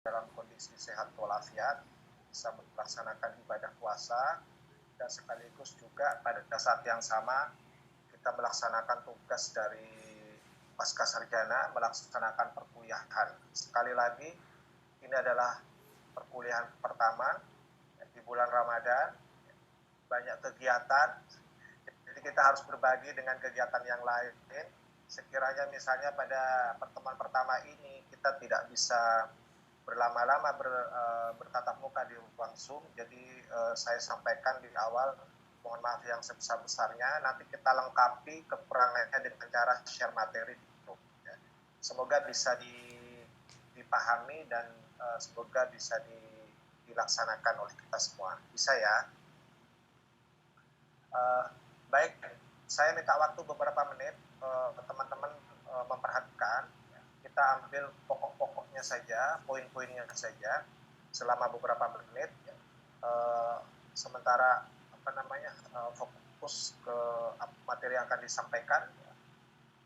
dalam kondisi sehat walafiat, bisa melaksanakan ibadah puasa, dan sekaligus juga pada saat yang sama kita melaksanakan tugas dari pasca sarjana, melaksanakan perkuliahan. Sekali lagi, ini adalah perkuliahan pertama di bulan Ramadan, banyak kegiatan, jadi kita harus berbagi dengan kegiatan yang lain. Sekiranya misalnya pada pertemuan pertama ini kita tidak bisa berlama-lama bertatap muka di ruang Zoom, jadi saya sampaikan di awal, mohon maaf yang sebesar-besarnya. Nanti kita lengkapi kekurangannya dengan cara share materi di grup. Ya. Semoga bisa dipahami dan semoga bisa dilaksanakan oleh kita semua. Bisa ya? Baik, saya minta waktu beberapa menit, teman-teman memperhatikan. Kita ambil pokok-pokoknya saja, poin-poinnya saja, selama beberapa menit. Sementara fokus ke materi yang akan disampaikan.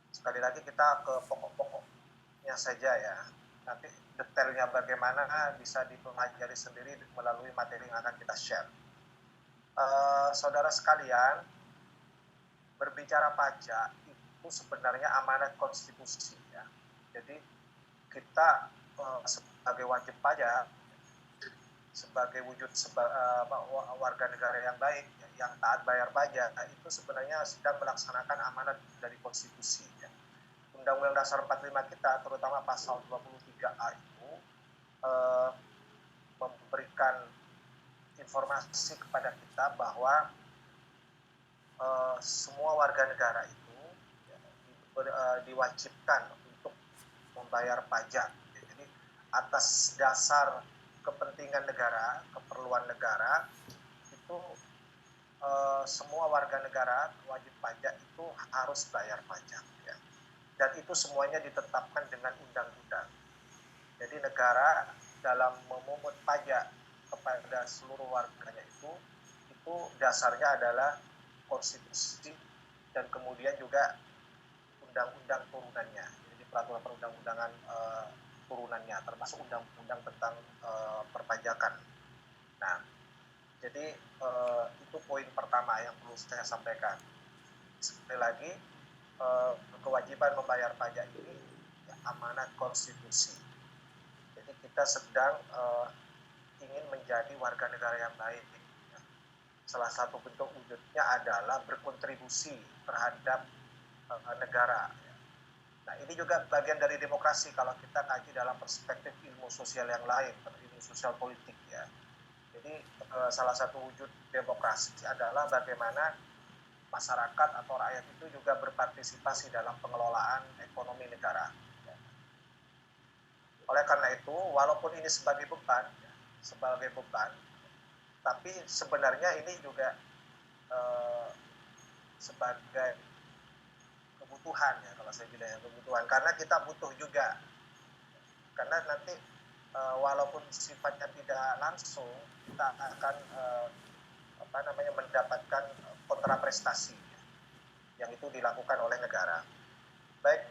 Sekali lagi kita ke pokok-pokoknya saja ya. Nanti detailnya bagaimana bisa dipelajari sendiri melalui materi yang akan kita share. Saudara sekalian, berbicara pajak itu sebenarnya amanat konstitusi ya. Jadi kita sebagai wajib pajak, sebagai wujud warga negara yang baik, yang taat bayar pajak, itu sebenarnya sedang melaksanakan amanat dari konstitusi ya. Undang-Undang Dasar 45 kita, terutama pasal 23A itu memberikan informasi kepada kita bahwa semua warga negara itu diwajibkan untuk membayar pajak. Jadi atas dasar kepentingan negara, keperluan negara, itu semua warga negara wajib pajak itu harus bayar pajak. Ya. Dan itu semuanya ditetapkan dengan undang-undang. Jadi negara dalam memungut pajak kepada seluruh warganya itu dasarnya adalah konstitusi dan kemudian juga undang-undang turunannya, jadi peraturan perundang-undangan turunannya, termasuk undang-undang tentang perpajakan. Nah, jadi itu poin pertama yang perlu saya sampaikan. Sekali lagi, kewajiban membayar pajak ini ya, amanat konstitusi. Jadi kita sedang ingin menjadi warga negara yang baik. Salah satu bentuk wujudnya adalah berkontribusi terhadap negara. Nah, ini juga bagian dari demokrasi kalau kita kaji dalam perspektif ilmu sosial yang lain, ilmu sosial politik ya. Jadi salah satu wujud demokrasi adalah bagaimana masyarakat atau rakyat itu juga berpartisipasi dalam pengelolaan ekonomi negara. Oleh karena itu, walaupun ini sebagai beban, tapi sebenarnya ini juga sebagai kebutuhan ya, kalau saya bilang kebutuhan, karena kita butuh juga, karena nanti walaupun sifatnya tidak langsung kita akan mendapatkan kontraprestasi yang itu dilakukan oleh negara. Baik,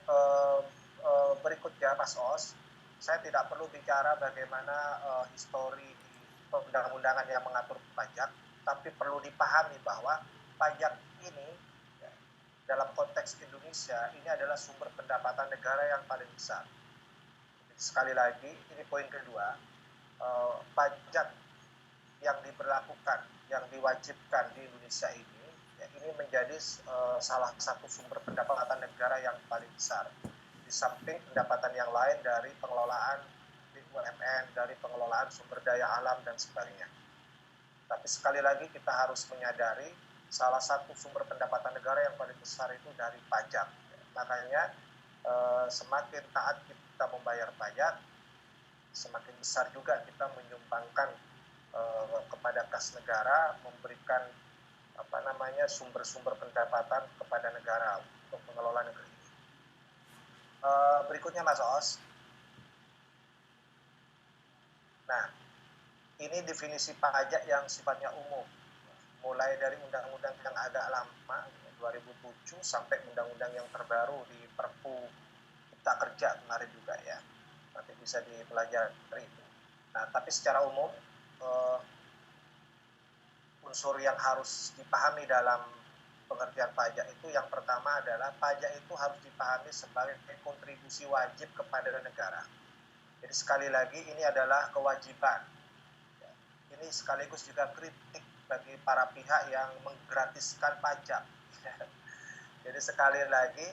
berikutnya Mas Os, saya tidak perlu bicara bagaimana histori undang-undangan yang mengatur pajak, tapi perlu dipahami bahwa pajak ini ya, dalam konteks Indonesia ini adalah sumber pendapatan negara yang paling besar. Sekali lagi, ini poin kedua, pajak yang diberlakukan, yang diwajibkan di Indonesia ini, ya, ini menjadi salah satu sumber pendapatan negara yang paling besar. Di samping pendapatan yang lain dari pengelolaan BUMN, dari pengelolaan sumber daya alam dan sebagainya. Tapi sekali lagi kita harus menyadari salah satu sumber pendapatan negara yang paling besar itu dari pajak. Makanya semakin taat kita membayar pajak, semakin besar juga kita menyumbangkan kepada kas negara, memberikan sumber-sumber pendapatan kepada negara untuk mengelola negeri. Berikutnya Mas Os. Nah, ini definisi pajak yang sifatnya umum, mulai dari undang-undang yang agak lama 2007 sampai undang-undang yang terbaru di Perpu Cipta Kerja kemarin juga ya, nanti bisa dipelajari itu. Nah, tapi secara umum unsur yang harus dipahami dalam pengertian pajak itu yang pertama adalah pajak itu harus dipahami sebagai kontribusi wajib kepada negara. Jadi sekali lagi ini adalah kewajiban. Ini sekaligus juga kritik bagi para pihak yang menggratiskan pajak. Jadi sekali lagi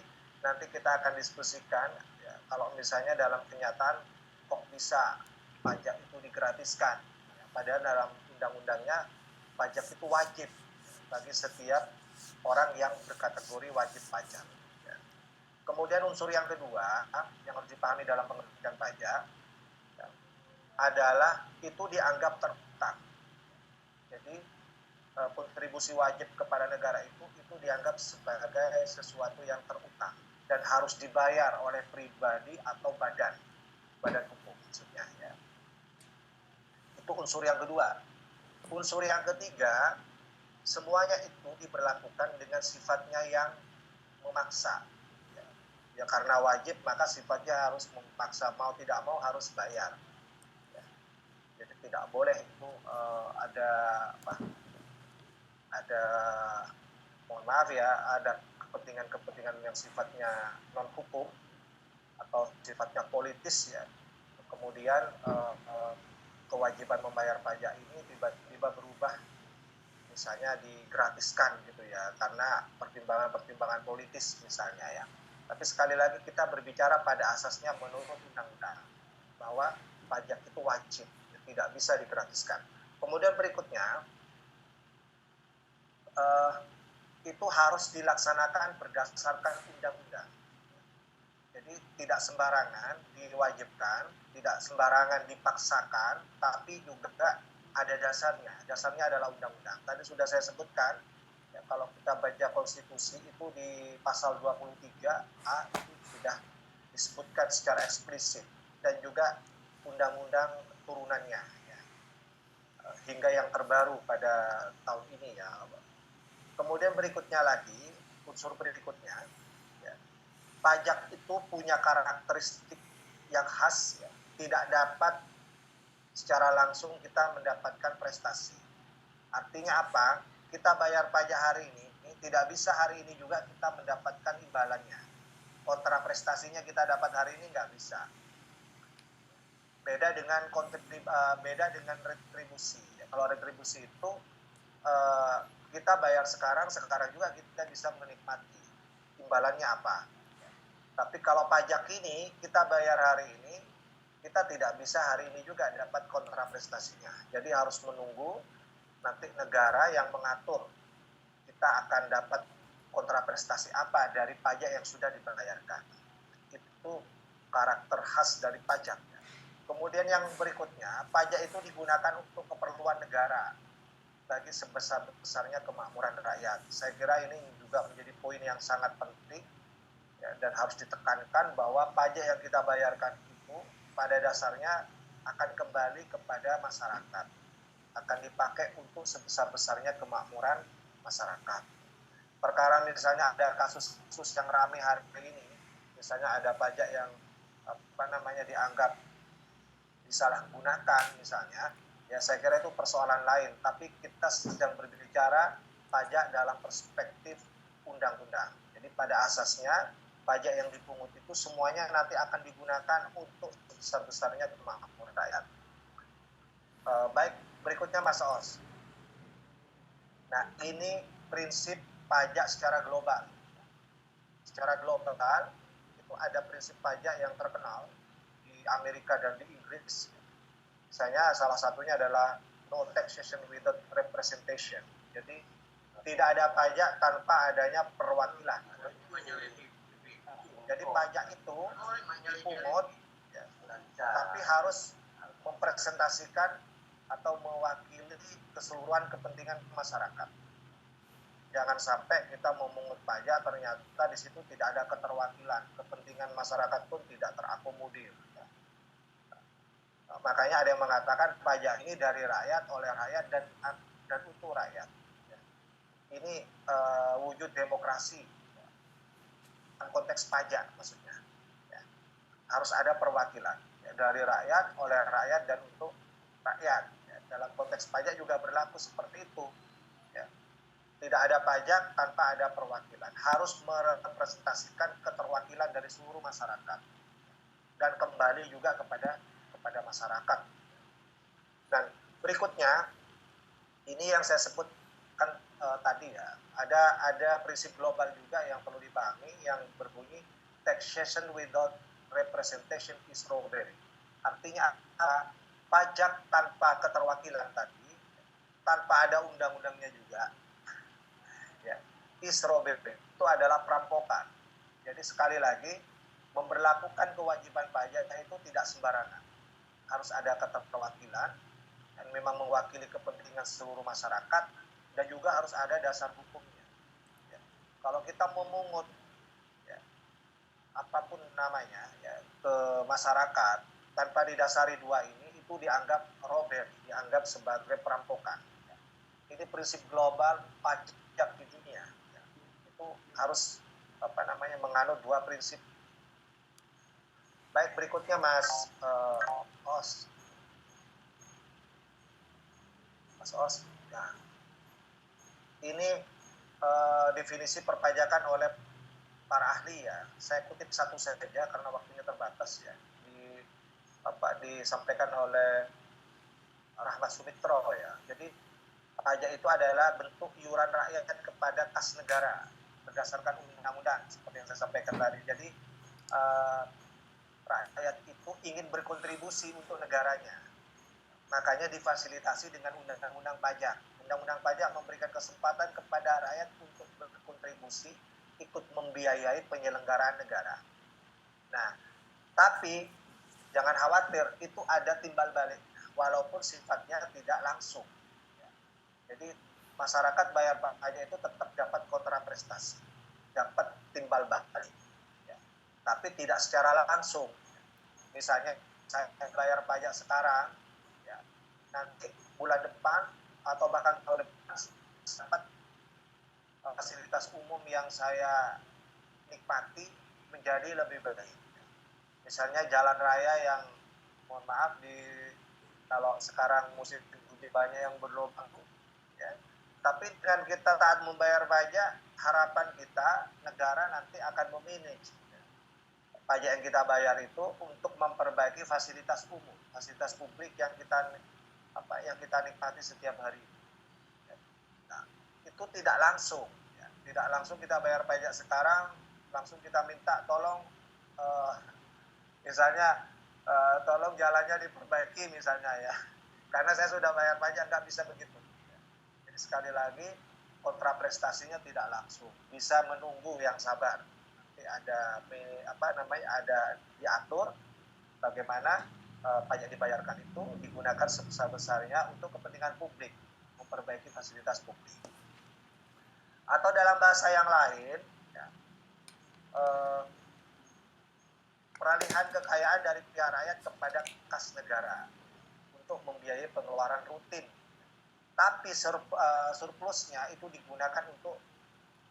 nanti kita akan diskusikan ya, kalau misalnya dalam kenyataan kok bisa pajak itu digratiskan. Ya, padahal dalam undang-undangnya pajak itu wajib bagi setiap orang yang berkategori wajib pajak. Ya. Kemudian unsur yang kedua yang harus dipahami dalam pengertian pajak ya, adalah itu dianggap terutang. Jadi kontribusi wajib kepada negara itu dianggap sebagai sesuatu yang terutang dan harus dibayar oleh pribadi atau badan hukum maksudnya ya. Itu unsur yang kedua. Unsur yang ketiga, semuanya itu diberlakukan dengan sifatnya yang memaksa. Ya karena wajib maka sifatnya harus memaksa, mau tidak mau harus bayar. Ya. Jadi tidak boleh itu ada mohon maaf ya, ada kepentingan-kepentingan yang sifatnya non hukum atau sifatnya politis ya. Kemudian kewajiban membayar pajak ini tiba-tiba berubah, misalnya digratiskan gitu ya, karena pertimbangan-pertimbangan politis misalnya ya. Tapi sekali lagi kita berbicara pada asasnya menurut undang-undang bahwa pajak itu wajib, tidak bisa digratiskan. Kemudian berikutnya itu harus dilaksanakan berdasarkan undang-undang. Jadi tidak sembarangan diwajibkan, tidak sembarangan dipaksakan, tapi juga ada dasarnya. Dasarnya adalah undang-undang. Tadi sudah saya sebutkan, ya, kalau kita baca konstitusi itu di pasal 23A itu sudah disebutkan secara eksplisit, dan juga undang-undang turunannya ya, hingga yang terbaru pada tahun ini ya. Kemudian berikutnya lagi, unsur berikutnya, ya, pajak itu punya karakteristik yang khas, ya, tidak dapat secara langsung kita mendapatkan prestasi. Artinya apa? Kita bayar pajak hari ini tidak bisa hari ini juga kita mendapatkan imbalannya. Kontra prestasinya kita dapat hari ini nggak bisa. Beda dengan retribusi. Ya, kalau retribusi itu kita bayar sekarang juga kita bisa menikmati imbalannya apa. Tapi kalau pajak ini kita bayar hari ini, kita tidak bisa hari ini juga dapat kontraprestasinya. Jadi harus menunggu nanti negara yang mengatur kita akan dapat kontraprestasi apa dari pajak yang sudah dibayarkan. Itu karakter khas dari pajak. Kemudian yang berikutnya, pajak itu digunakan untuk keperluan negara bagi sebesar-besarnya kemakmuran rakyat. Saya kira ini juga menjadi poin yang sangat penting ya, dan harus ditekankan bahwa pajak yang kita bayarkan itu pada dasarnya akan kembali kepada masyarakat, akan dipakai untuk sebesar-besarnya kemakmuran masyarakat. Perkara misalnya ada kasus-kasus yang ramai hari ini, misalnya ada pajak yang dianggap disalahgunakan misalnya, ya saya kira itu persoalan lain, tapi kita sedang berbicara pajak dalam perspektif undang-undang. Jadi pada asasnya pajak yang dipungut itu semuanya nanti akan digunakan untuk sebesar-besarnya kemakmuran rakyat. Baik, berikutnya Mas Os. Nah, ini prinsip pajak secara global. Secara global itu ada prinsip pajak yang terkenal di Amerika dan di Inggris. Misalnya salah satunya adalah no taxation without representation. Jadi tidak ada pajak tanpa adanya perwakilan. Jadi pajak itu dipungut, ya, tapi harus mempresentasikan atau mewakili keseluruhan kepentingan masyarakat. Jangan sampai kita memungut pajak ternyata di situ tidak ada keterwakilan, kepentingan masyarakat pun tidak terakomodir. Makanya ada yang mengatakan pajak ini dari rakyat, oleh rakyat, dan untuk rakyat. Ini wujud demokrasi, konteks pajak maksudnya. Ya. Harus ada perwakilan ya, dari rakyat, oleh rakyat, dan untuk rakyat. Ya. Dalam konteks pajak juga berlaku seperti itu. Ya. Tidak ada pajak tanpa ada perwakilan. Harus merepresentasikan keterwakilan dari seluruh masyarakat dan kembali juga kepada masyarakat. Dan berikutnya, ini yang saya sebutkan tadi ya, ada prinsip global juga yang perlu dipahami yang berbunyi taxation without representation is robbery. Artinya pajak tanpa keterwakilan tadi, tanpa ada undang-undangnya juga, ya, is robbery. Itu adalah perampokan. Jadi sekali lagi, memberlakukan kewajiban pajak itu tidak sembarangan. Harus ada keterwakilan yang memang mewakili kepentingan seluruh masyarakat dan juga harus ada dasar hukumnya. Ya. Kalau kita memungut ya, apapun namanya ya, ke masyarakat tanpa didasari dua ini, itu dianggap robbery, dianggap sebagai perampokan. Ya. Ini prinsip global pajak di dunia. Ya. Itu harus menganut dua prinsip. Baik, berikutnya Mas Os. Mas Os. Nah, ini definisi perpajakan oleh para ahli ya. Saya kutip satu saja karena waktunya terbatas ya. Disampaikan oleh Rahmat Sumitro ya. Jadi pajak itu adalah bentuk iuran rakyat kepada kas negara berdasarkan undang-undang seperti yang saya sampaikan tadi. Jadi rakyat itu ingin berkontribusi untuk negaranya. Makanya difasilitasi dengan undang-undang pajak. Undang-undang pajak memberikan kesempatan kepada rakyat untuk berkontribusi, ikut membiayai penyelenggaraan negara. Nah, tapi jangan khawatir, itu ada timbal balik, walaupun sifatnya tidak langsung. Jadi masyarakat bayar pajak itu tetap dapat kontraprestasi, dapat timbal balik. Tapi tidak secara langsung. Misalnya saya bayar pajak sekarang, ya, nanti bulan depan atau bahkan tahun depan dapat fasilitas umum yang saya nikmati menjadi lebih baik. Misalnya jalan raya yang, mohon maaf, kalau sekarang musim hujan banyak yang berlubang, ya. Tapi dengan kita taat membayar pajak, harapan kita negara nanti akan memanage pajak yang kita bayar itu untuk memperbaiki fasilitas umum, fasilitas publik yang kita nikmati setiap hari. Nah, itu tidak langsung, ya. Tidak langsung kita bayar pajak sekarang, langsung kita minta tolong, misalnya tolong jalannya diperbaiki misalnya ya. Karena saya sudah bayar pajak, nggak bisa begitu. Jadi sekali lagi kontraprestasinya tidak langsung, bisa menunggu yang sabar. Ada diatur bagaimana pajak dibayarkan itu digunakan sebesar-besarnya untuk kepentingan publik, memperbaiki fasilitas publik. Atau dalam bahasa yang lain, ya, peralihan kekayaan dari pihak rakyat kepada kas negara untuk membiayai pengeluaran rutin. Tapi surplusnya itu digunakan untuk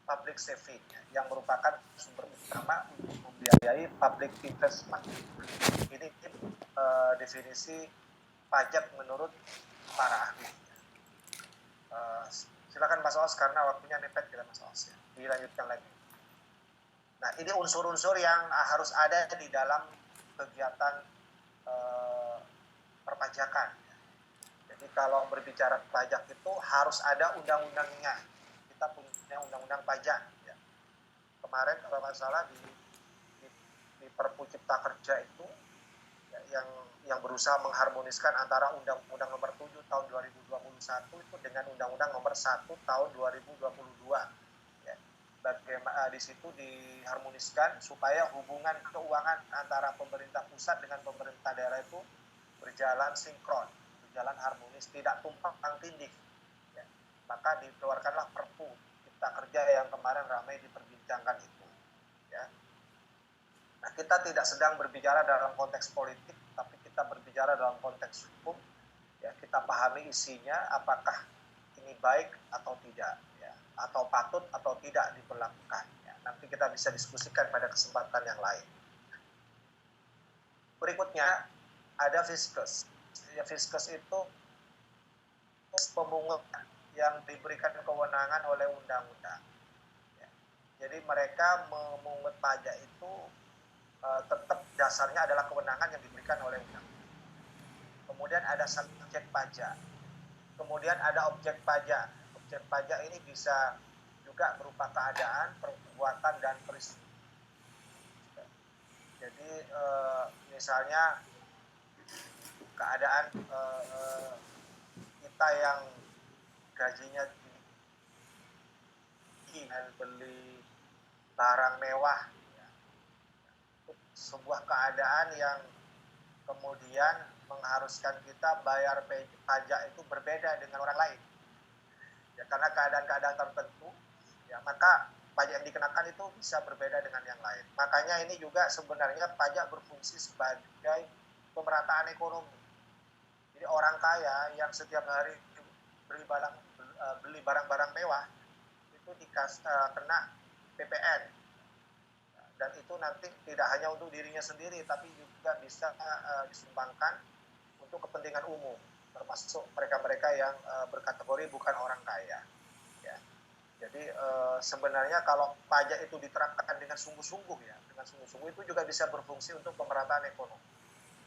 public saving yang merupakan sumber utama untuk membiayai public investment. Ini definisi pajak menurut para ahli. Silakan Mas Os karena waktunya mepet kita Mas Os ya. Dilanjutkan lagi. Nah, ini unsur-unsur yang harus ada di dalam kegiatan perpajakan. Jadi kalau berbicara pajak itu harus ada undang-undangnya. Kita punya undang-undang pajak ya. Kemarin kalau nggak salah di Perpu Cipta Kerja itu ya, yang berusaha mengharmoniskan antara Undang-Undang Nomor 7 tahun 2021 itu dengan Undang-Undang Nomor 1 tahun 2022 ya. Bagaimana di situ diharmoniskan supaya hubungan keuangan antara pemerintah pusat dengan pemerintah daerah itu berjalan sinkron, berjalan harmonis, tidak tumpang tindih. Maka dikeluarkanlah Perpu Cipta Kerja yang kemarin ramai diperbincangkan itu. Ya. Nah, kita tidak sedang berbicara dalam konteks politik, tapi kita berbicara dalam konteks hukum. Ya, kita pahami isinya, apakah ini baik atau tidak, ya, atau patut atau tidak diberlakukan. Ya. Nanti kita bisa diskusikan pada kesempatan yang lain. Berikutnya ada fiskus. Ya, Fiskes itu pemungut yang diberikan kewenangan oleh undang-undang. Ya. Jadi mereka memungut pajak itu tetap dasarnya adalah kewenangan yang diberikan oleh undang-undang. Kemudian ada subjek pajak. Kemudian ada objek pajak. Objek pajak ini bisa juga berupa keadaan, perbuatan, dan peristiwa. Jadi misalnya keadaan kita yang gajinya tinggi dan beli barang mewah, ya. Sebuah keadaan yang kemudian mengharuskan kita bayar pajak itu berbeda dengan orang lain. Ya, karena keadaan-keadaan tertentu, ya, maka pajak yang dikenakan itu bisa berbeda dengan yang lain. Makanya ini juga sebenarnya pajak berfungsi sebagai pemerataan ekonomi. Jadi orang kaya yang setiap hari beli barang-barang mewah itu kena PPN, dan itu nanti tidak hanya untuk dirinya sendiri tapi juga bisa disumbangkan untuk kepentingan umum, termasuk mereka-mereka yang berkategori bukan orang kaya. Ya. Jadi sebenarnya kalau pajak itu diterapkan dengan sungguh-sungguh, ya, dengan sungguh-sungguh itu juga bisa berfungsi untuk pemerataan ekonomi.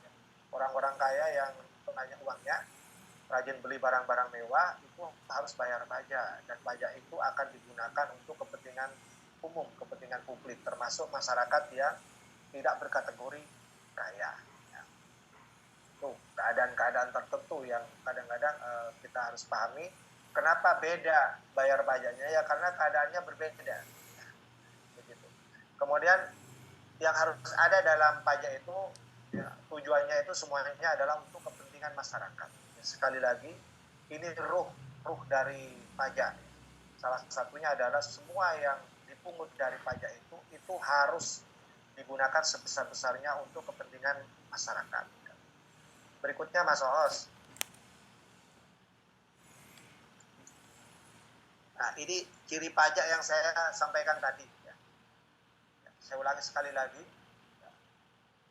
Ya. Orang-orang kaya yang banyak uangnya, rajin beli barang-barang mewah, itu harus bayar pajak, dan pajak itu akan digunakan untuk kepentingan umum, kepentingan publik, termasuk masyarakat yang tidak berkategori kaya. Ya. Tuh, keadaan-keadaan tertentu yang kadang-kadang kita harus pahami. Kenapa beda bayar pajaknya? Ya karena keadaannya berbeda. Begitu. Kemudian yang harus ada dalam pajak itu, ya, tujuannya itu semuanya adalah untuk kepentingan masyarakat. Ya, sekali lagi, ini ruh dari pajak. Salah satunya adalah semua yang dipungut dari pajak itu harus digunakan sebesar-besarnya untuk kepentingan masyarakat. Berikutnya Mas Oos. Nah, ini ciri pajak yang saya sampaikan tadi. Ya. Saya ulangi sekali lagi. Ya.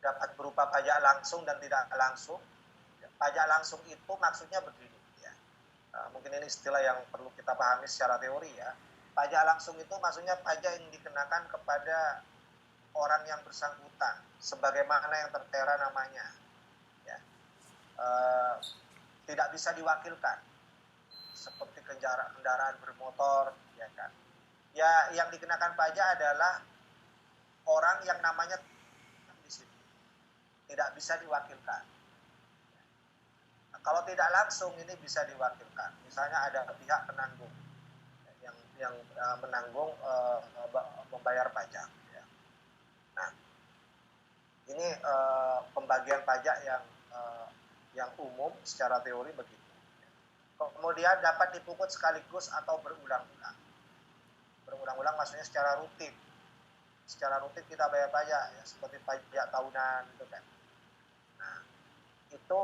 Dapat berupa pajak langsung dan tidak langsung. Ya. Pajak langsung itu maksudnya begini. Ya. Mungkin ini istilah yang perlu kita pahami secara teori, ya. Pajak langsung itu maksudnya pajak yang dikenakan kepada orang yang bersangkutan, sebagaimana yang tertera namanya. Ya. Tidak bisa diwakilkan, seperti kendaraan bermotor, ya kan. Ya, yang dikenakan pajak adalah orang yang namanya di situ, tidak bisa diwakilkan. Nah, kalau tidak langsung ini bisa diwakilkan. Misalnya ada pihak penanggung yang menanggung membayar pajak. Ya. Nah, ini pembagian pajak yang umum secara teori begitu. Kemudian dapat dipungut sekaligus atau berulang-ulang. Berulang-ulang maksudnya secara rutin. Secara rutin kita bayar pajak, ya, seperti pajak tahunan gitu kan. Nah, itu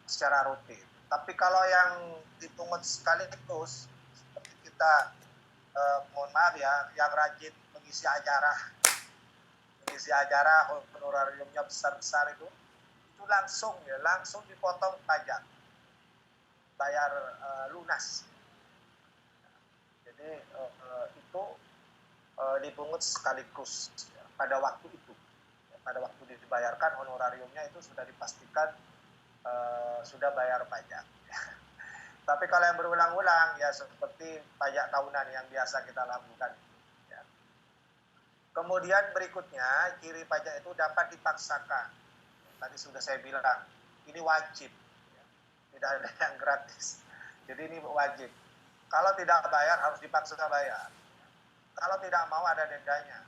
secara rutin. Tapi kalau yang dipungut sekaligus, seperti kita mohon maaf ya, yang rajin mengisi acara honorariumnya besar-besar itu langsung dipotong pajak, bayar lunas. Jadi itu dipungut sekaligus, ya, pada waktu itu. Ya, pada waktu dibayarkan honorariumnya itu sudah dipastikan sudah bayar pajak. Tapi kalau yang berulang-ulang, ya seperti pajak tahunan yang biasa kita lakukan. Ya. Kemudian berikutnya, ciri pajak itu dapat dipaksakan. Tadi sudah saya bilang, ini wajib. Ya. Tidak ada yang gratis. Jadi ini wajib. Kalau tidak bayar harus dipaksa bayar. Kalau tidak mau ada dendanya.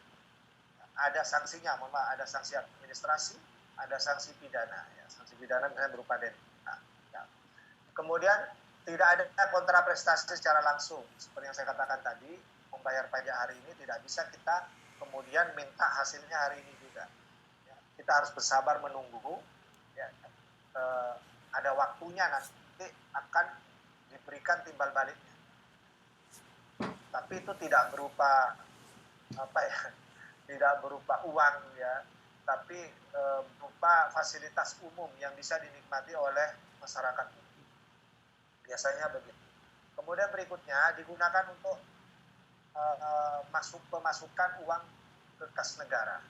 Ada sanksinya, ada sanksi administrasi, ada sanksi pidana. Ya. Sanksi pidana misalnya berupa denda. Ya. Kemudian tidak ada kontraprestasi secara langsung. Seperti yang saya katakan tadi, membayar pajak hari ini tidak bisa kita kemudian minta hasilnya hari ini juga. Ya. Kita harus bersabar menunggu. Ya. Ada waktunya nanti akan diberikan timbal baliknya. Tapi itu tidak berupa tidak berupa uang, ya, tapi berupa fasilitas umum yang bisa dinikmati oleh masyarakat. Biasanya begitu. Kemudian berikutnya digunakan untuk pemasukan uang ke kas negara.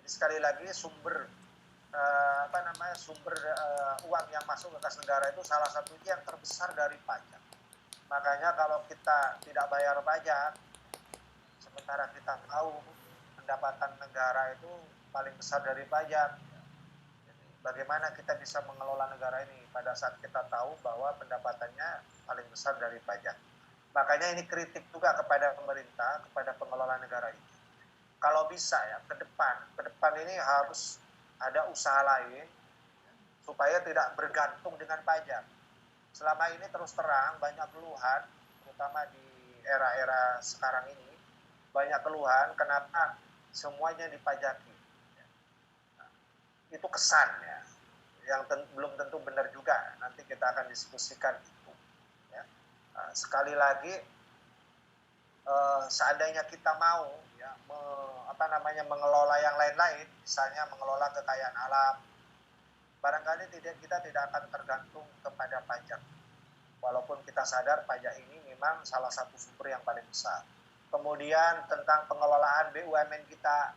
Jadi sekali lagi sumber uang yang masuk ke kas negara itu salah satunya yang terbesar dari pajak. Makanya kalau kita tidak bayar pajak, sementara kita tahu pendapatan negara itu paling besar dari pajak, jadi bagaimana kita bisa mengelola negara ini pada saat kita tahu bahwa pendapatannya paling besar dari pajak. Makanya ini kritik juga kepada pemerintah, kepada pengelola negara ini. Kalau bisa ya ke depan ini harus ada usaha lain supaya tidak bergantung dengan pajak. Selama ini terus terang banyak keluhan, terutama di era-era sekarang ini, banyak keluhan kenapa semuanya dipajaki. Itu kesan ya, yang belum tentu benar juga. Nanti kita akan diskusikan itu. Ya. Sekali lagi, seandainya kita mau ya, mengelola yang lain-lain, misalnya mengelola kekayaan alam, barangkali kita tidak akan tergantung kepada pajak. Walaupun kita sadar pajak ini memang salah satu sumber yang paling besar. Kemudian tentang pengelolaan BUMN kita,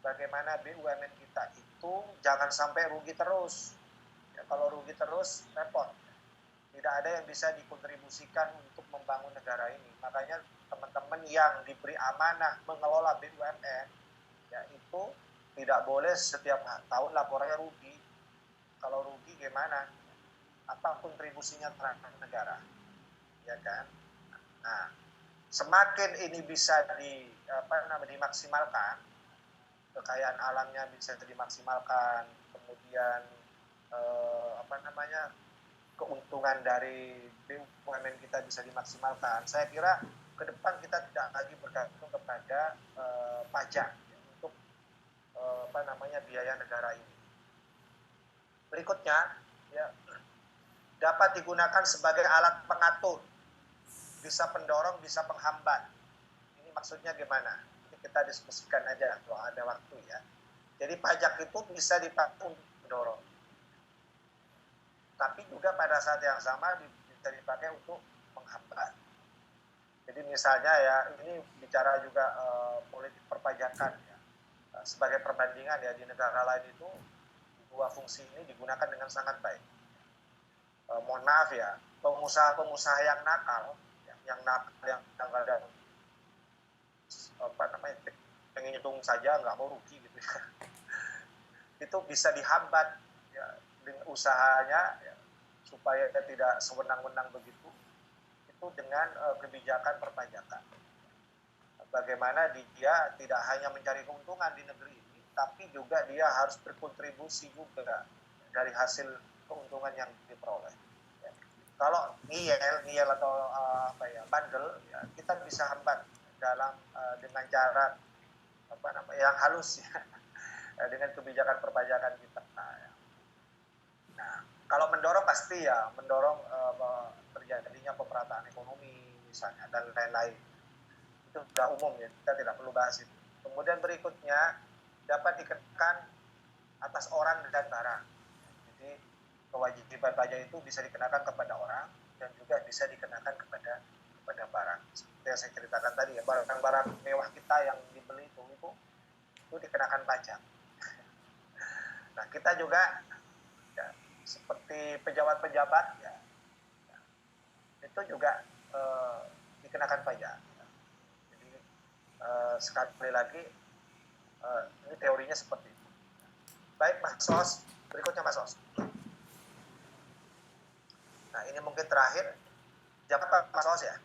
bagaimana BUMN kita itu jangan sampai rugi terus. Ya, kalau rugi terus repot. Tidak ada yang bisa dikontribusikan untuk membangun negara ini. Makanya teman-teman yang diberi amanah mengelola BUMN, ya itu tidak boleh setiap tahun laporannya rugi. Kalau rugi gimana? Apa kontribusinya terhadap negara? Ya kan? Nah, semakin ini bisa dimaksimalkan, kekayaan alamnya bisa dimaksimalkan, kemudian keuntungan dari BUMN kita bisa dimaksimalkan. Saya kira ke depan kita tidak lagi bergantung kepada pajak ya, untuk biaya negara ini. Berikutnya, ya, dapat digunakan sebagai alat pengatur, bisa pendorong, bisa penghambat. Ini maksudnya gimana? Ini kita diskusikan aja kalau ada waktu ya. Jadi pajak itu bisa dipakai untuk mendorong, tapi juga pada saat yang sama bisa dipakai untuk menghambat. Jadi misalnya ya, ini bicara juga politik perpajakan ya. Sebagai perbandingan ya, di negara lain itu dua fungsi ini digunakan dengan sangat baik. Mohon maaf ya, pengusaha-pengusaha yang nakal, yang kadang pengen untung saja nggak mau rugi gitu ya. Itu bisa dihambat ya, dengan usahanya ya, supaya tidak sewenang-wenang begitu, itu dengan kebijakan perpajakan. Bagaimana dia tidak hanya mencari keuntungan di negeri ini, tapi juga dia harus berkontribusi juga dari hasil keuntungan yang diperoleh. Ya. Kalau ngiyel atau bandel, ya, kita bisa hambat dalam dengan cara yang halus ya, dengan kebijakan perpajakan kita. Nah, kalau mendorong pasti ya mendorong terjadinya pemerataan ekonomi misalnya dan lain-lain. Itu sudah umum ya, kita tidak perlu bahas itu. Kemudian berikutnya dapat dikenakan atas orang dan barang. Jadi kewajiban pajak itu bisa dikenakan kepada orang dan juga bisa dikenakan kepada barang. Seperti yang saya ceritakan tadi ya, barang-barang mewah kita yang dibeli itu dikenakan pajak. Nah, kita juga ya, seperti pejabat-pejabat ya, itu juga dikenakan pajak. Jadi sekali lagi ini teorinya seperti itu. Baik Mas Sos, berikutnya Mas Sos. Nah, ini mungkin terakhir. Jam berapa Mas Sos ya?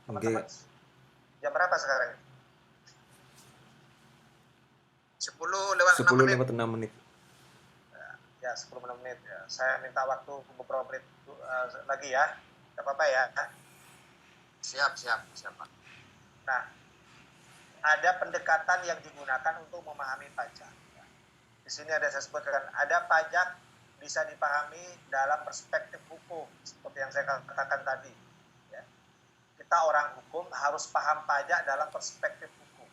Teman-teman. Jam berapa sekarang? 10:06 menit. Ya, 10 menit ya. Saya minta waktu beberapa menit lagi ya. Tidak apa-apa ya. Siap Pak. Nah, ada pendekatan yang digunakan untuk memahami pajak. Di sini ada saya sebutkan, ada pajak bisa dipahami dalam perspektif hukum, seperti yang saya katakan tadi. Ya. Kita orang hukum harus paham pajak dalam perspektif hukum.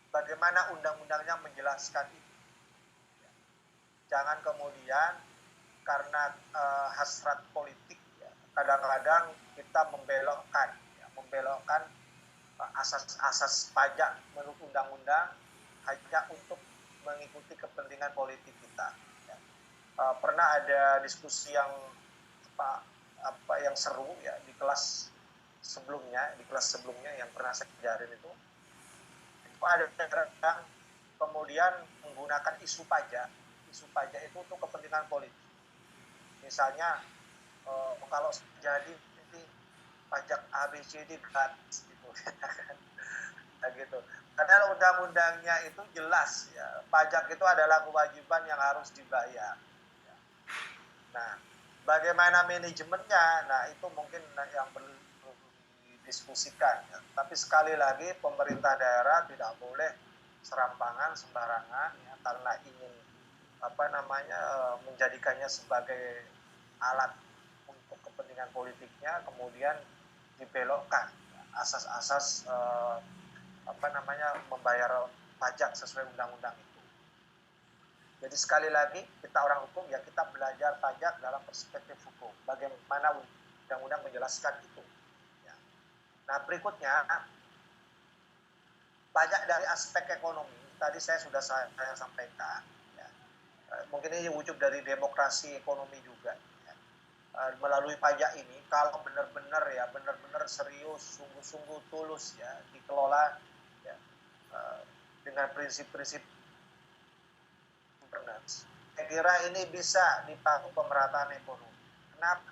Bagaimana undang-undangnya menjelaskan itu. Ya. Jangan kemudian karena hasrat politik, ya, kadang-kadang kita membelokkan asas-asas pajak menurut undang-undang hanya untuk mengikuti kepentingan politik kita. Ya. Pernah ada diskusi yang yang seru ya di kelas sebelumnya yang pernah saya ajarin itu ada yang kemudian menggunakan isu pajak itu untuk kepentingan politik. Misalnya kalau jadi nanti pajak ABCD gratis gitu. Nah, gitu. Padahal undang-undangnya itu jelas ya, pajak itu adalah kewajiban yang harus dibayar. Nah, bagaimana manajemennya? Nah, itu mungkin yang perlu didiskusikan. Ya. Tapi sekali lagi pemerintah daerah tidak boleh serampangan sembarangan ya, karena ingin menjadikannya sebagai alat untuk kepentingan politiknya, kemudian dibelokkan ya, asas-asas membayar pajak sesuai undang-undang itu. Jadi sekali lagi kita orang hukum ya, kita belajar pajak dalam perspektif hukum, bagaimana undang-undang menjelaskan itu. Ya. Nah berikutnya pajak dari aspek ekonomi tadi saya sudah sampaikan. Ya. Mungkin ini wujud dari demokrasi ekonomi juga. Ya. Melalui pajak ini kalau benar-benar serius, sungguh-sungguh tulus ya dikelola ya, dengan prinsip-prinsip governance. Saya kira ini bisa dipakai pemerataan ekonomi. Kenapa?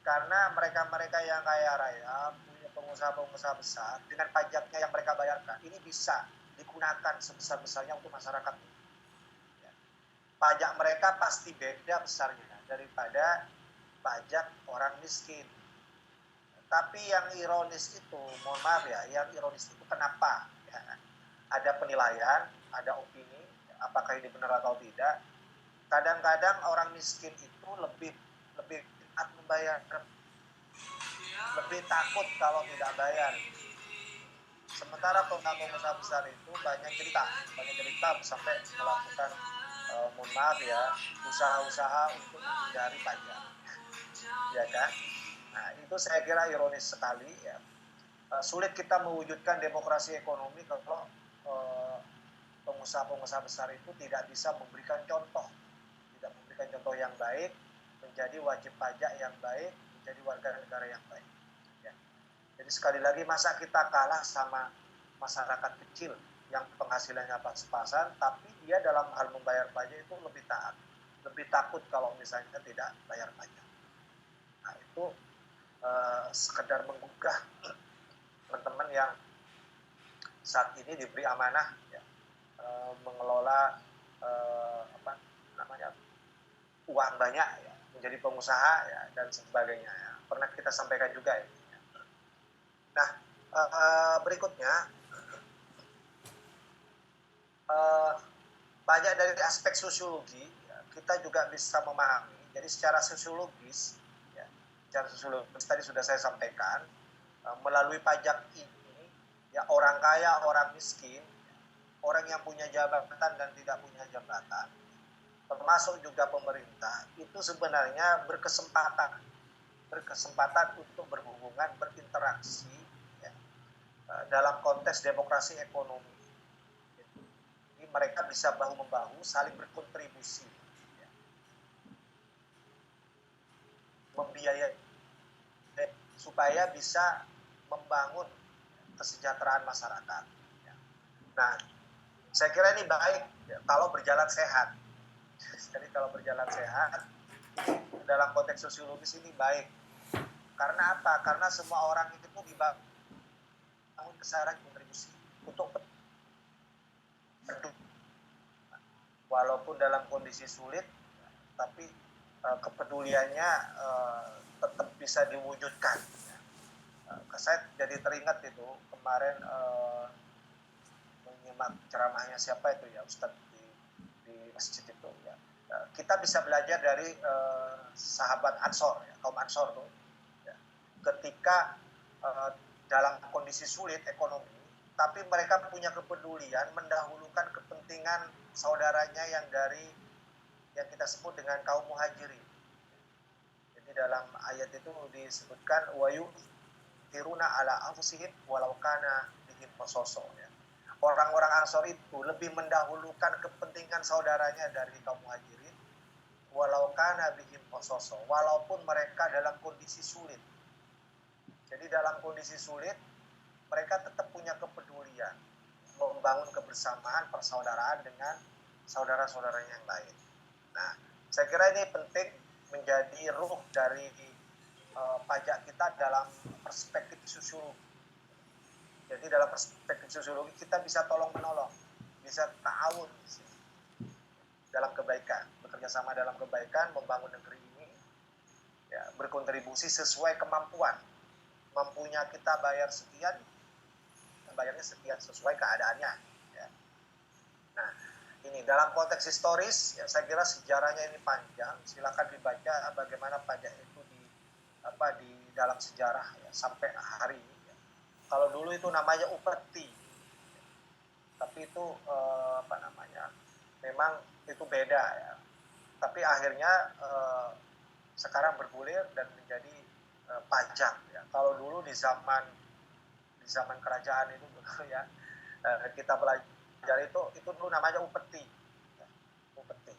Karena mereka-mereka yang kaya raya, punya pengusaha-pengusaha besar, dengan pajaknya yang mereka bayarkan, ini bisa digunakan sebesar-besarnya untuk masyarakat. Ya. Pajak mereka pasti beda besarnya daripada pajak orang miskin. Tapi yang ironis itu, mohon maaf ya, yang ironis itu kenapa? Ya, ada penilaian, ada opini, apakah ini benar atau tidak. Kadang-kadang orang miskin itu lebih taat membayar, lebih takut kalau tidak bayar. Sementara pengusaha besar itu banyak cerita sampai melakukan mohon maaf ya, usaha-usaha untuk menghindari pajak, ya kan? Nah, itu saya kira ironis sekali ya. Sulit kita mewujudkan demokrasi ekonomi kalau pengusaha-pengusaha besar itu tidak bisa memberikan contoh yang baik, menjadi wajib pajak yang baik, menjadi warga negara yang baik. Ya. Jadi sekali lagi masa kita kalah sama masyarakat kecil yang penghasilannya pas-pasan, tapi dia dalam hal membayar pajak itu lebih taat, lebih takut kalau misalnya tidak bayar pajak. Nah itu sekedar menggugah teman-teman yang saat ini diberi amanah ya, mengelola uang banyak ya, menjadi pengusaha ya, dan sebagainya ya. Pernah kita sampaikan juga ya. Nah berikutnya banyak dari aspek sosiologi ya, kita juga bisa memahami. Jadi secara sosiologis tadi sudah saya sampaikan, melalui pajak ini ya, orang kaya, orang miskin, orang yang punya jabatan dan tidak punya jabatan, termasuk juga pemerintah, itu sebenarnya berkesempatan untuk berhubungan, berinteraksi ya, dalam konteks demokrasi ekonomi. Jadi mereka bisa bahu-membahu, saling berkontribusi ya, membiayai supaya bisa membangun kesejahteraan masyarakat. Nah, saya kira ini baik ya, kalau berjalan sehat. Jadi kalau berjalan sehat, dalam konteks sosiologis ini baik. Karena apa? Karena semua orang itu dibangun kesadaran kontribusi untuk walaupun dalam kondisi sulit, tapi kepeduliannya tetap bisa diwujudkan. Saya jadi teringat itu kemarin menyimak ceramahnya siapa itu ya, Ustadz di masjid itu ya. Kita bisa belajar dari sahabat Ansor ya, kaum Ansor tuh ya. Ketika dalam kondisi sulit ekonomi, tapi mereka punya kepedulian mendahulukan kepentingan saudaranya yang kita sebut dengan kaum muhajirin dalam ayat itu disebutkan wa yu'thiruna ala anfusihim walau kana bihim khasasa, ya. Orang-orang Ansor itu lebih mendahulukan kepentingan saudaranya dari kaum Muhajirin walau kana bihim khasasa, walaupun mereka dalam kondisi sulit. Jadi dalam kondisi sulit mereka tetap punya kepedulian membangun kebersamaan persaudaraan dengan saudara-saudaranya yang lain. Nah, saya kira ini penting menjadi ruh dari pajak kita dalam perspektif sosiologi. Jadi dalam perspektif sosiologi kita bisa tolong-menolong, bisa ta'awun dalam kebaikan, bekerja sama dalam kebaikan, membangun negeri ini, ya, berkontribusi sesuai kemampuan. Mampunya kita bayar sekian, bayarnya sekian sesuai keadaannya. Ya. Nah, ini dalam konteks historis, ya, saya kira sejarahnya ini panjang. Silakan dibaca bagaimana pajak itu di dalam sejarah, ya, sampai hari ini. Ya. Kalau dulu itu namanya upeti, ya. Tapi itu memang itu beda, ya. Tapi akhirnya sekarang bergulir dan menjadi pajak. Ya. Kalau dulu di zaman kerajaan itu ya, kita belajar itu dulu namanya upeti, ya, upeti.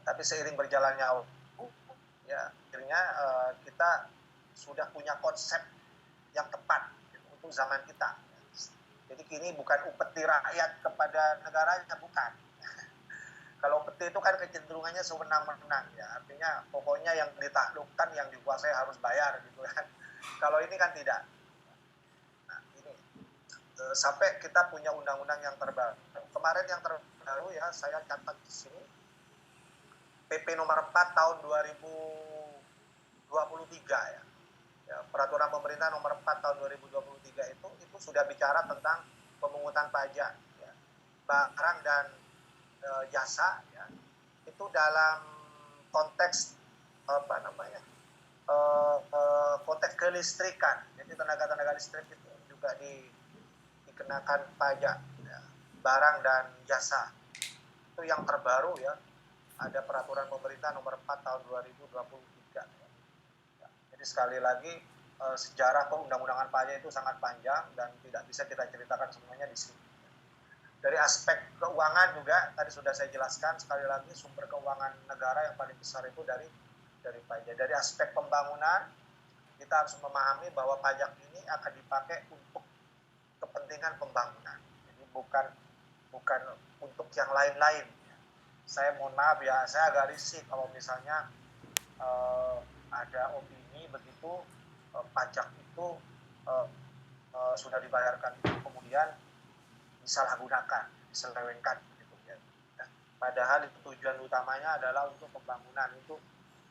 Tapi seiring berjalannya ya akhirnya kita sudah punya konsep yang tepat untuk zaman kita. Jadi kini bukan upeti rakyat kepada negaranya, bukan. Kalau upeti itu kan kecenderungannya sewenang-wenang, ya, artinya pokoknya yang ditaklukkan, yang dikuasai harus bayar gitu kan. Kalau ini kan tidak. Sampai kita punya undang-undang yang terbaru. Kemarin yang terbaru, ya, saya catat di sini PP nomor 4 tahun 2023, ya. Ya, peraturan pemerintah nomor 4 tahun 2023 itu sudah bicara tentang pemungutan pajak, ya. Barang dan jasa, ya. Itu dalam konteks konteks kelistrikan. Jadi tenaga listrik itu juga dikenakan pajak, ya, barang dan jasa. Itu yang terbaru, ya, ada peraturan pemerintah nomor 4 tahun 2023. Ya. Jadi sekali lagi sejarah perundang-undangan pajak itu sangat panjang dan tidak bisa kita ceritakan semuanya di sini. Dari aspek keuangan juga tadi sudah saya jelaskan, sekali lagi sumber keuangan negara yang paling besar itu dari pajak. Dari aspek pembangunan kita harus memahami bahwa pajak ini akan dipakai untuk kepentingan pembangunan. Jadi bukan untuk yang lain-lain. Saya mohon maaf, ya, saya agak risih kalau misalnya ada opini begitu pajak itu sudah dibayarkan itu kemudian disalahgunakan, diselewengkan gitu, ya. Nah, padahal itu tujuan utamanya adalah untuk pembangunan, untuk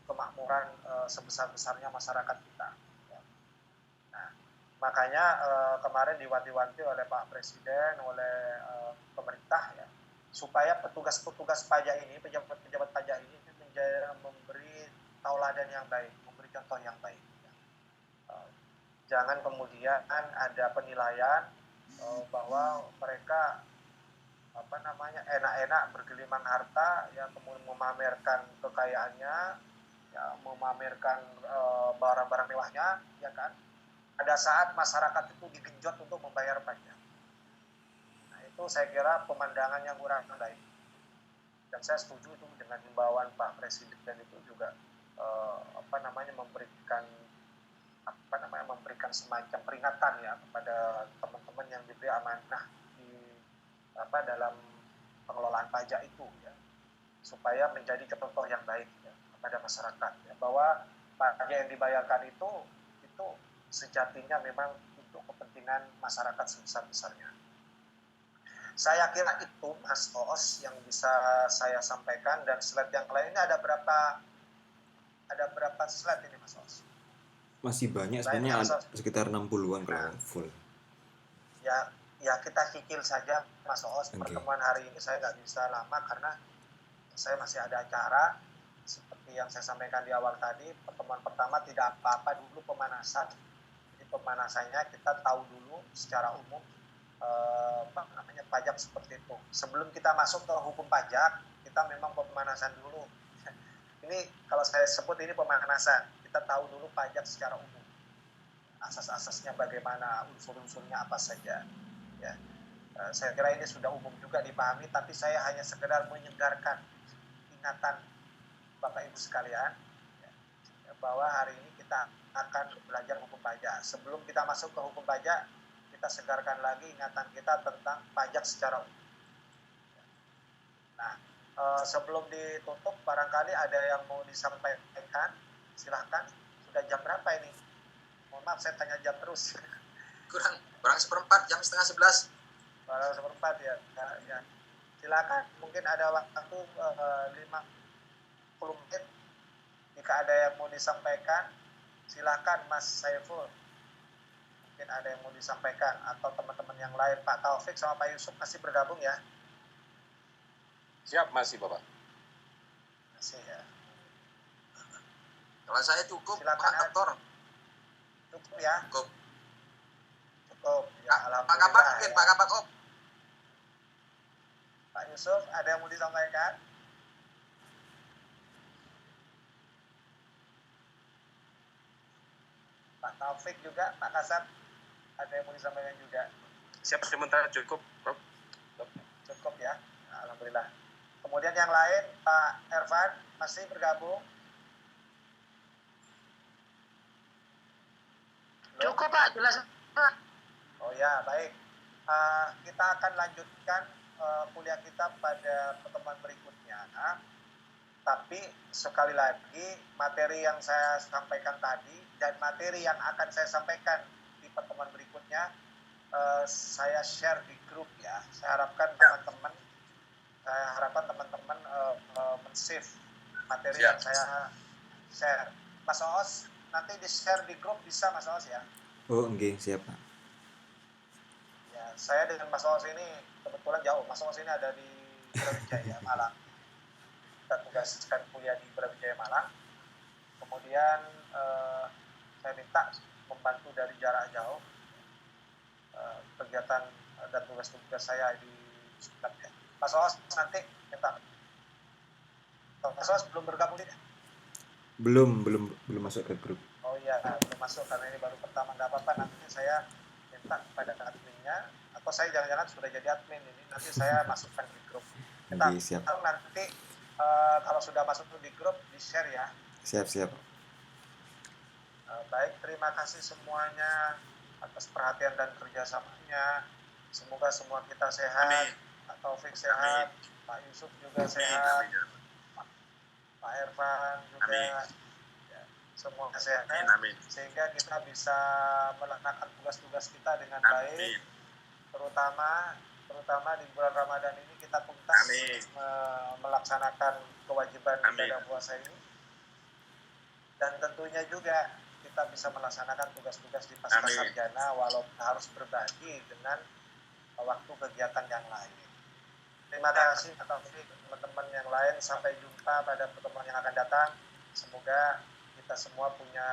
kemakmuran sebesar-besarnya masyarakat kita. Ya. Nah, makanya kemarin diwanti-wanti oleh Pak Presiden, oleh pemerintah, ya, supaya petugas-petugas pajak ini, pejabat-pejabat pajak ini memberi tauladan yang baik, memberi contoh yang baik. Ya. Jangan kemudian ada penilaian bahwa mereka enak-enak bergelimang harta, ya, kemudian memamerkan kekayaannya, ya, memamerkan barang-barang mewahnya, ya kan. Pada saat masyarakat itu digenjot untuk membayar pajak. Nah, itu saya kira pemandangan yang kurang baik. Dan saya setuju itu dengan himbauan Pak Presiden, dan itu juga memberikan semacam peringatan, ya, kepada teman-teman yang diberi amanah dalam pengelolaan pajak itu, ya, supaya menjadi contoh yang baik, ya, kepada masyarakat, ya, bahwa pajak yang dibayarkan itu sejatinya memang untuk kepentingan masyarakat sebesar-besarnya. Saya kira itu, Mas Oos, yang bisa saya sampaikan. Dan slide yang lainnya ada berapa slide ini, Mas Oos? Masih banyak sebenarnya, sekitar 60-an kalau full. Ya kita kikil saja, Mas Oos. Okay. Pertemuan hari ini saya nggak bisa lama karena saya masih ada acara. Seperti yang saya sampaikan di awal tadi, pertemuan pertama tidak apa-apa dulu pemanasan. Jadi pemanasannya kita tahu dulu secara umum pajak seperti itu. Sebelum kita masuk ke hukum pajak, kita memang pemanasan dulu. Ini kalau saya sebut ini pemanasan. Kita tahu dulu pajak secara umum. Asas-asasnya bagaimana, unsur-unsurnya apa saja. Ya. Saya kira ini sudah umum juga dipahami, tapi saya hanya sekedar menyegarkan ingatan Bapak Ibu sekalian bahwa hari ini kita akan belajar hukum pajak. Sebelum kita masuk ke hukum pajak, kita segarkan lagi ingatan kita tentang pajak secara umum. Nah, sebelum ditutup, barangkali ada yang mau disampaikan, silahkan. Sudah jam berapa ini? Mohon maaf, saya tanya jam terus. Kurang seperempat, jam 10:30. Kurang seperempat ya. Ya. Silakan, mungkin ada waktu 50 menit. Jika ada yang mau disampaikan, silakan Mas Saiful. Mungkin ada yang mau disampaikan, atau teman-teman yang lain. Pak Taufik sama Pak Yusuf masih bergabung ya? Siap, masih Bapak. Masih ya. Kalau saya cukup, Silakan, Pak Dokter. Cukup ya? Cukup. Cukup. Ya, Pak alhamdulillah. Kapak mungkin, Ya. Pak Kapak Om. Pak Yusuf, ada yang mau disampaikan? Pak Taufik juga, Pak Kasat, ada yang mau disampaikan juga? Siap, sementara cukup, Prof. Cukup ya, alhamdulillah. Kemudian yang lain, Pak Ervan masih bergabung? Cukup Pak, jelas Pak. Oh ya, baik. Kita akan lanjutkan kuliah kita pada pertemuan berikutnya. Tapi sekali lagi, materi yang saya sampaikan tadi dan materi yang akan saya sampaikan di pertemuan berikutnya, saya share di grup ya. Saya harapkan teman-teman men-save materi yang saya share. Mas Oos, nanti di-share di grup bisa Mas Oos ya? Oh, oke, siap Pak. Ya, saya dengan Mas Oos ini kebetulan jauh. Mas Oos ini ada di Brawijaya, Malang. Kita tugaskan kuliah di Brawijaya, Malang. Kemudian saya minta membantu dari jarak jauh kegiatan dan tugas-tugas saya di Sudan ya. Mas Oos nanti minta. Mas Oos belum bergabung tidak? Belum masuk ke grup. Oh iya, belum masuk karena ini baru pertama. Nggak apa-apa, nanti saya minta kepada adminnya, atau saya jangan-jangan sudah jadi admin ini, nanti saya masukkan di grup. Kita Oke, siap. nanti kalau sudah masuk di grup, di-share ya. Siap. Baik, terima kasih semuanya atas perhatian dan kerjasamanya. Semoga semua kita sehat. Amin. Pak Taufik sehat, Pak Yusuf juga sehat, Pak Ervan juga. Amin. Ya, semua sehat. Amin. Sehingga kita bisa melaksanakan tugas-tugas kita dengan Amin. baik, terutama di bulan Ramadan ini kita tuntas Amin. melaksanakan kewajiban Amin. ibadah puasa ini, dan tentunya juga kita bisa melaksanakan tugas-tugas di pasca Amin. sarjana walaupun harus berbagi dengan waktu kegiatan yang lain. Terima kasih atas teman-teman yang lain. Sampai jumpa pada pertemuan yang akan datang. Semoga kita semua punya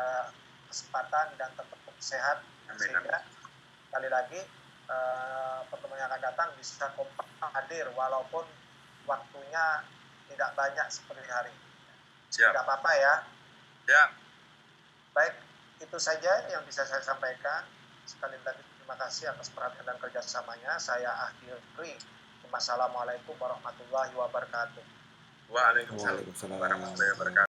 kesempatan dan tetap sehat. Amin. Sehingga sekali lagi pertemuan yang akan datang bisa kompak hadir walaupun waktunya tidak banyak seperti hari ini. Siap. Tidak apa-apa ya. Siap. Baik, itu saja yang bisa saya sampaikan. Sekali lagi terima kasih atas perhatian dan kerjasamanya. Saya akhiri. Wassalamualaikum warahmatullahi wabarakatuh. Waalaikumsalam Waalaikumsalam. warahmatullahi wabarakatuh.